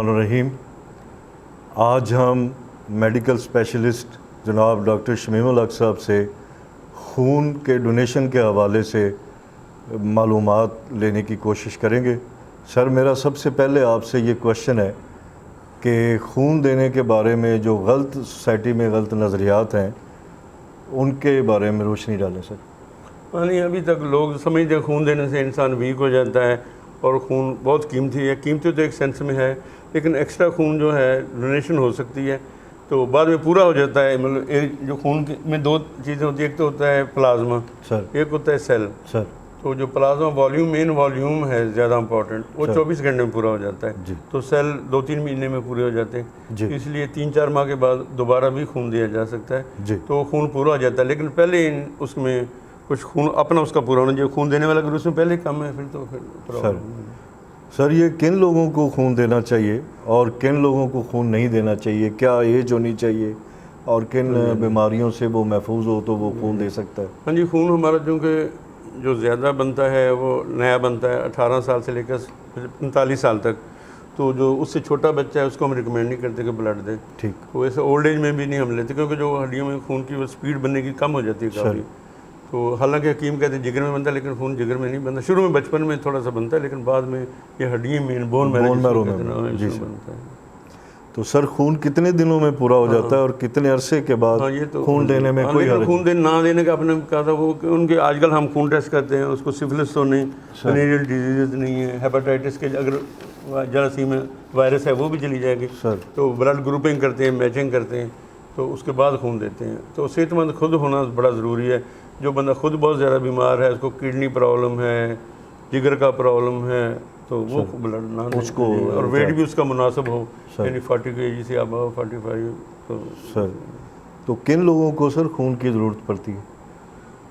रहीम। आज हम medical specialist जनाब डॉक्टर शमीमुल हक साहब से खून के डोनेशन के हवाले से मालूमात लेने की कोशिश करेंगे। सर, मेरा सबसे पहले आपसे ये क्वेश्चन है कि खून देने के बारे में जो गलत सोसाइटी में गलत नज़रियात हैं उनके बारे में रोशनी डालें सर। नहीं, अभी तक लोग समझते हैं खून देने से इंसान वीक हो जाता है और खून बहुत कीमती है। कीमती तो एक सेंस में है, लेकिन एक्स्ट्रा खून जो है डोनेशन हो सकती है तो बाद में पूरा हो जाता है। मतलब एक जो खून में दो चीज़ें होती है, एक तो होता है प्लाज्मा सर, एक होता है सेल। सर, तो जो प्लाज्मा वॉल्यूम, मेन वॉल्यूम है ज़्यादा इंपॉर्टेंट, वो 24 घंटे में पूरा हो जाता है जी। तो सेल 2-3 महीने में पूरे हो जाते जी। हैं। इसलिए 3-4 माह के बाद दोबारा भी खून दिया जा सकता है जी। तो खून पूरा हो जाता है। लेकिन पहले उसमें कुछ खून अपना उसका पूरा होना चाहिए। खून देने वाला अगर उसमें पहले कम है फिर प्रॉब्लम। सर, ये किन लोगों को खून देना चाहिए और किन लोगों को खून नहीं देना चाहिए? क्या एज होनी चाहिए और किन बीमारियों से वो महफूज हो तो वो खून दे सकता है? हाँ जी, खून हमारा चूँकि जो ज़्यादा बनता है वो नया बनता है 18 साल से लेकर 45 साल तक। तो जो उससे छोटा बच्चा है उसको हम रिकमेंड नहीं करते कि ब्लड दे। ठीक। तो वैसे ओल्ड एज में भी नहीं हम लेते, क्योंकि जो हड्डियों में खून की वो स्पीड बनने की कम हो जाती है काफ़ी। तो हालांकि हकीम कहते हैं जिगर में बनता है, लेकिन खून जिगर में नहीं बनता। शुरू में बचपन में थोड़ा सा बनता है, लेकिन बाद में ये हड्डियाँ में बोन मैरो में जी सर बनता है। तो सर, खून कितने दिनों में पूरा हो जाता है और कितने अरसे के बाद हाँ, ये तो खून देने में कोई हर्ज? खून ना देने का आपने कहा था वो उनके आजकल हम खून टेस्ट करते हैं, उसको सिफिलिस तो नहीं, वेनेरियल डिजीजेज नहीं है, हेपेटाइटिस के अगर जरासीम में वायरस है वो भी चली जाएगी सर। तो ब्लड ग्रुपिंग करते हैं, मैचिंग करते हैं, तो उसके बाद खून देते हैं। तो सेहतमंद खुद होना बड़ा ज़रूरी है। जो बंदा खुद बहुत ज़्यादा बीमार है, उसको किडनी प्रॉब्लम है, जिगर का प्रॉब्लम है, तो वो ब्लड ना उसको और वेट भी उसका मुनासिब हो, यानी 40 kg से अबव 45। तो सर, तो किन लोगों को सर खून की ज़रूरत पड़ती है?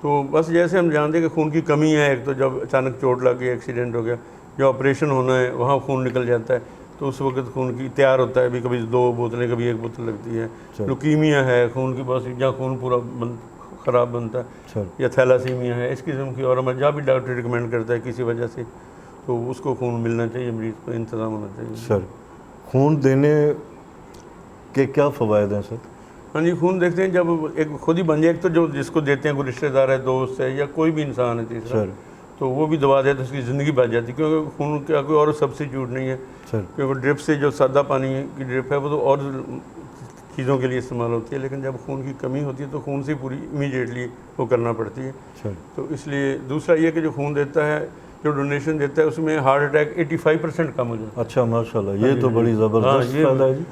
तो बस जैसे हम जानते हैं कि खून की कमी है, एक तो जब अचानक चोट लग गई, एक्सीडेंट हो गया, जो ऑपरेशन होना है वहाँ खून निकल जाता है तो उस वक्त खून की तैयार होता है, भी कभी 2 बोतलें कभी 1 बोतल लगती है। लुकीमिया है, खून की बस जहाँ खून पूरा ख़राब बनता है, या थैलासीमिया है, इस किस्म की। और जहाँ भी डॉक्टर रिकमेंड करता है किसी वजह से तो उसको खून मिलना चाहिए, मरीज़ को इंतज़ाम होना चाहिए। सर, खून देने के क्या फ़वायद हैं सर? हाँ जी, खून देखते हैं जब एक खुद ही बन जाए, एक तो जो जिसको देते हैं कोई रिश्तेदार है, दोस्त है, या कोई भी इंसान है तीसरा, तो वो भी दवा दे तो उसकी ज़िंदगी बच जाती है, क्योंकि खून का कोई और सब्सिट्यूट नहीं है। क्योंकि ड्रिप से जो सादा पानी की ड्रिप है वो तो और चीज़ों के लिए इस्तेमाल होती है, लेकिन जब खून की कमी होती है तो खून से पूरी इमीडिएटली वो करना पड़ती है। तो इसलिए दूसरा ये कि जो खून देता है, जो डोनेशन देता है, उसमें हार्ट अटैक 85% कम हो जाता है। अच्छा, माशाल्लाह, ये तो बड़ी ज़बरदस्त फायदा है जी।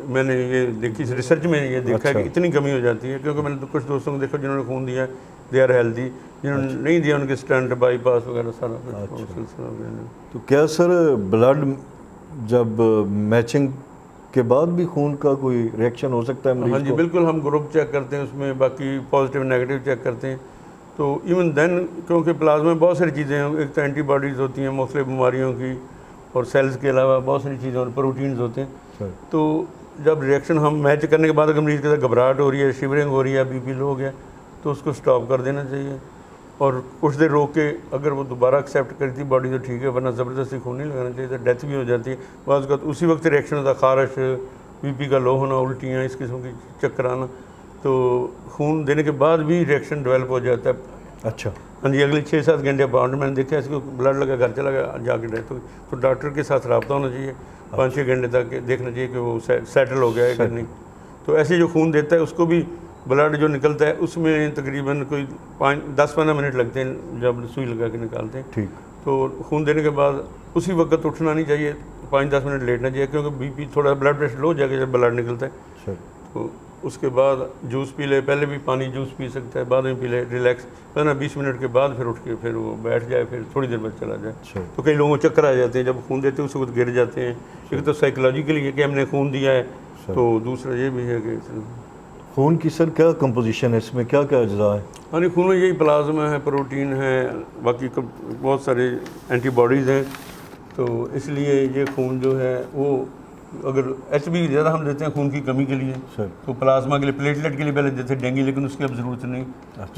मैंने ये देखी, इस रिसर्च में ये देखा है कि इतनी कमी हो जाती है। क्योंकि मैंने तो कुछ दोस्तों को देखा जिन्होंने खून दिया, दे आर हेल्दी, जिन्होंने नहीं दिया उनके स्टंट, बाईपास वगैरह सारा सिलसिला हो गया। तो क्या सर ब्लड जब मैचिंग के बाद भी खून का कोई रिएक्शन हो सकता है मरीज को? हाँ जी, बिल्कुल। हम ग्रुप चेक करते हैं उसमें, बाकी पॉजिटिव नेगेटिव चेक करते हैं। तो इवन देन, क्योंकि प्लाज्मा में बहुत सारी चीज़ें हैं, एक तो एंटीबॉडीज़ होती हैं मुख्तलिफ बीमारियों की, और सेल्स के अलावा बहुत सारी चीज़ें और प्रोटीन्स होते हैं। तो जब रिएक्शन हम मैच करने के बाद अगर मरीज़ के साथ घबराहट हो रही है, शिवरिंग हो रही है, बीपी लो हो गया, तो उसको स्टॉप कर देना चाहिए और कुछ देर रोक के अगर वो दोबारा एक्सेप्ट करती बॉडी तो ठीक है, वरना ज़बरदस्ती खून नहीं लगाना चाहिए, तो डेथ भी हो जाती है। बाज़ वक़्त उसी वक्त रिएक्शन होता है, खारिश, बीपी का लो होना, उल्टियाँ, इस किस्म की चक्कर आना। तो खून देने के बाद भी रिएक्शन डेवलप हो जाता है। अच्छा। हाँ जी, अगले 6-7 घंटे अपॉइंटमेंट, मैंने देखा इसको ब्लड लगा, घर चला गया, जाके डेथ हो गई। तो डॉक्टर के साथ रब्ता होना चाहिए, 5-6 घंटे तक देखना चाहिए कि वो सेटल हो गया है कि नहीं। तो ऐसे जो खून देता है उसको भी ब्लड जो निकलता है उसमें तकरीबन कोई 10-15 मिनट लगते हैं जब सुई लगा के निकालते हैं। ठीक। तो खून देने के बाद उसी वक्त उठना नहीं चाहिए, 5-10 मिनट लेटना चाहिए, क्योंकि बीपी थोड़ा ब्लड प्रेशर लो हो जाएगा जब ब्लड निकलता है। तो उसके बाद जूस पी ले, पहले भी पानी जूस पी सकता है, बाद में पी ले, रिलैक्स, 15-20 मिनट के बाद फिर उठ के फिर वो बैठ जाए, फिर थोड़ी देर बाद चला जाए। तो कई लोगों को चक्कर आ जाते हैं जब खून देते हैं, उस वक्त गिर जाते हैं। एक तो साइकोलॉजिकली है कि हमने खून दिया है, तो दूसरा ये भी है कि खून की सर क्या कंपोजिशन है, इसमें क्या क्या अज्जा है? हाँ नहीं, खून में यही प्लाज्मा है, प्रोटीन है, बाकी बहुत सारे एंटीबॉडीज़ हैं। तो इसलिए ये खून जो है वो अगर HB ज़्यादा हम देते हैं खून की कमी के लिए, तो प्लाज्मा के लिए, प्लेटलेट के लिए पहले देते डेंगू, लेकिन उसकी अब ज़रूरत नहीं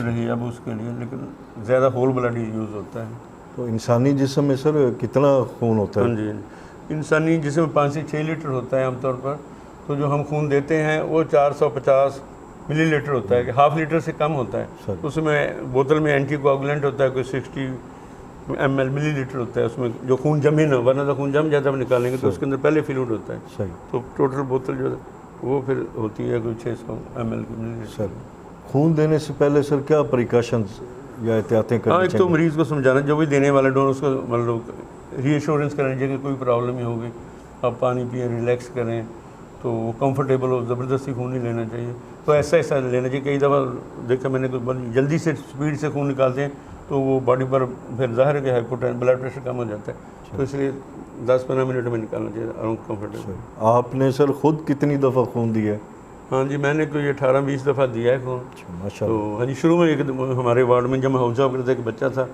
रही अब उसके लिए, लेकिन ज़्यादा होल ब्लड यूज़ होता है। तो इंसानी जिस्म में सर कितना खून होता है? हाँ जी, इंसानी जिसमें 5 से 6 लीटर होता है आमतौर पर, तो जो हम खून देते हैं वो 450 मिलीलीटर होता है, कि हाफ लीटर से कम होता है। तो उसमें बोतल में एंटीकोआगुलेंट होता है, कोई 60 ml मिलीलीटर होता है, उसमें जो खून जमे ना, वरना तो खून जम जाता है, निकालेंगे तो उसके अंदर पहले फ्लूइड होता है। सही। तो टोटल बोतल जो है वो फिर होती है कोई 600 ml की मिलीलीटर। सर खून देने से पहले सर क्या प्रिकॉशंस या एहतियातें हाँ, करनी एक तो चाहिए? मरीज़ को समझाना, जो भी देने वाला डोनर, उसको मतलब रीअश्योरेंस करनी चाहिए कि कोई प्रॉब्लम ही होगी, आप पानी पिए, रिलैक्स करें, तो वो कंफर्टेबल हो, ज़बरदस्ती खून नहीं लेना चाहिए। तो ऐसा ऐसा लेना चाहिए। कई दफ़ा देखा मैंने, कोई बहुत जल्दी से स्पीड से खून निकालते हैं तो वो बॉडी पर फिर ज़ाहिर है कि हाइपोटेंशन, ब्लड प्रेशर कम हो जाता है, तो इसलिए 10-15 मिनट में निकालना चाहिए अराउंड कंफर्टेबल। आपने सर खुद कितनी दफ़ा खून दिया है? हाँ जी, मैंने कोई 18-20 दफ़ा दिया है खून। माशाल्लाह। तो हाँ जी, शुरू में एक हमारे वार्ड में जब मैं हाउस जॉब करते एक बच्चा था,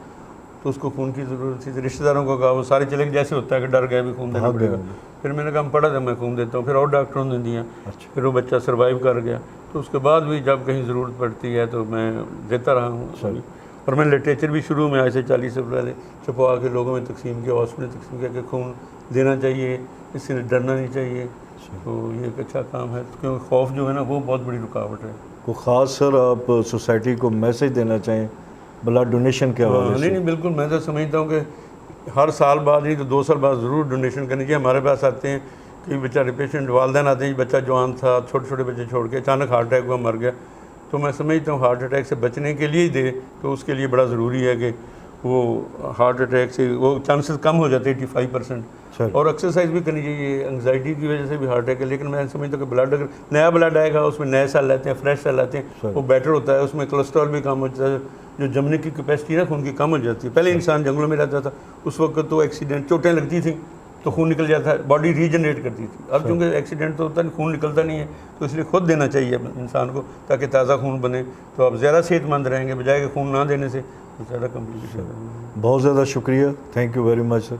तो उसको खून की ज़रूरत थी, तो रिश्तेदारों को कहा, वो सारे चले गए, जैसे होता है कि डर गए भी खून देना भाग गए पड़ेगा। होंगे। फिर मैंने कहा पड़ा था, मैं खून देता हूँ, फिर और डॉक्टरों ने दिया, अच्छा। फिर वो बच्चा सर्वाइव कर गया। तो उसके बाद भी जब कहीं ज़रूरत पड़ती है तो मैं देता रहा हूँ अभी। और मैंने लिटरेचर भी शुरू में आज से 40 से पहले छपवा के लोगों में तकसीम किया, हॉस्पिटल तकसीम किया कि खून देना चाहिए, इससे डरना नहीं चाहिए। तो ये एक अच्छा काम है, क्योंकि खौफ जो है ना वो बहुत बड़ी रुकावट है। को ख़ास सर आप सोसाइटी को मैसेज देना चाहें ब्लड डोनेशन के हवाले नहीं से? नहीं, बिल्कुल, मैं तो समझता हूँ कि हर साल बाद नहीं तो 2 साल बाद ज़रूर डोनेशन करनी चाहिए। हमारे पास आते हैं कई बेचारे पेशेंट, वालदैन आते हैं, बच्चा जवान था, छोटे छोटे बच्चे छोड़ के अचानक हार्ट अटैक हुआ, मर गया। तो मैं समझता हूँ हार्ट अटैक से बचने के लिए ही दे, तो उसके लिए बड़ा ज़रूरी है कि वो हार्ट अटैक से वो चांसेस कम हो जाते हैं 85%। और एक्सरसाइज भी करनी चाहिए, एंग्जाइटी की वजह से भी हार्ट अटैक है। लेकिन मैं समझता हूँ कि ब्लड, अगर नया ब्लड आएगा उसमें नए सेल आते हैं, फ्रेश सेल आते हैं, वो बेटर होता है, उसमें कोलेस्ट्रॉल भी कम हो जाता है, जो जमने की कैपेसिटी ना खून की कम हो जाती है। पहले इंसान जंगलों में रहता था, उस वक्त तो एक्सीडेंट, चोटें लगती थी तो खून निकल जाता है, बॉडी रीजनरेट करती थी। अब चूँकि एक्सीडेंट तो होता नहीं, खून निकलता नहीं है, तो इसलिए खुद देना चाहिए इंसान को, ताकि ताज़ा खून बने, तो आप ज़्यादा सेहतमंद रहेंगे, बजाय कि खून ना देने से ज़्यादा कम्प्लिकेशन। बहुत ज़्यादा शुक्रिया, thank you very much sir.